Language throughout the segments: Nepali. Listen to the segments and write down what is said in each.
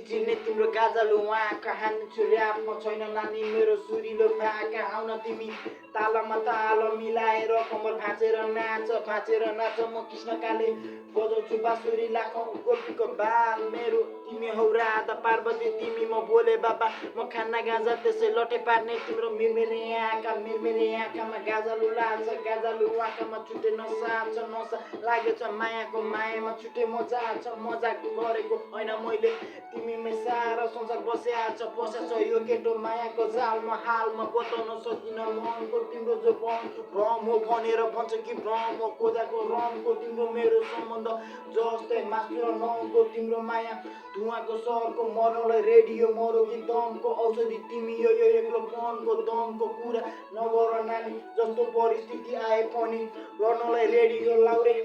चिर्ने तिम्रो गाजालु उहाँका हान्छु ऱ्याप म छैन नानी मेरो सुरिलो फाका आउन तिमी तालमा ताल मिलाएर कम्मर भाँचेर नाच म कृष्णकाले बजाउँछु बाँसुरी लाखौँ गोपीको बाल मेरो तिमी हौ राधा पार्वती तिमी म बोले बाबा म खाना गाजा त्यसै लटे पार्ने तिम्रो मिरमिरे आँखामा गाजालु लाग्छ गाजालु आँखामा छुट्टै नसा लागेछ मायाको मायामा छुट्टै मजा छ मजाक गरेको होइन मैले तिमीमै सारा संसार बसेछ यो केटो मायाको जालमा हालमा बताउन सकिन मनको तिम्रो जो भ्रम हो भनेर भन्छ कि भ्रम हो खोजाको रमको तिम्रो मेरो सम्बन्ध जस्तै मासु र नको तिम्रो माया धुवाको सहरको मर्नलाई रेडियो मरो कि दमको औषधि तिमी यो एक्लोपनको दमको कुरा नगर नानी जस्तो परिस्थिति आए पनि लड्नलाई रेडियो लाउरे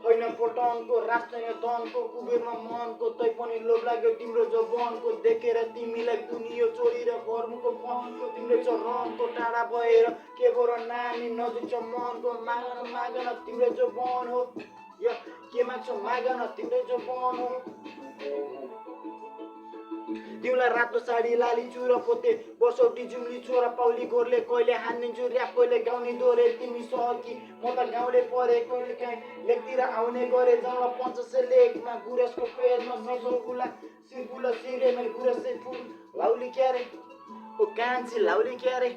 होइन पटनको राष्ट्रिय दनको कुबेरमा मनको तै पनि लोभ लाग्यो तिम्रो जवानको देखेर तिमीलाई दुनियो चोरी र फर्मुको फनको तिम्रो चरणको टाढा भएर के गर नानी नजिक छ मनको मागन तिम्रो जवान हो के माग्छ मागन तिम्रो जवान हो तिमीलाई रातो साडी लाली चुरा पोते बसौटी जुम्ली छोरा पाउली घोरले कहिले हानिदिन्छु ऱ्याप कहिले गाउने दोरे तिमी सहकी म त गाउँले परे कहिले काहीँ लेखतिर आउने गरे जङ्गल 500 लेखमा गुरसको पेजमा सिरफुला सिरेमा गुरसै फुल लाउली क्यारे ओ कान्छी लाउली क्यारे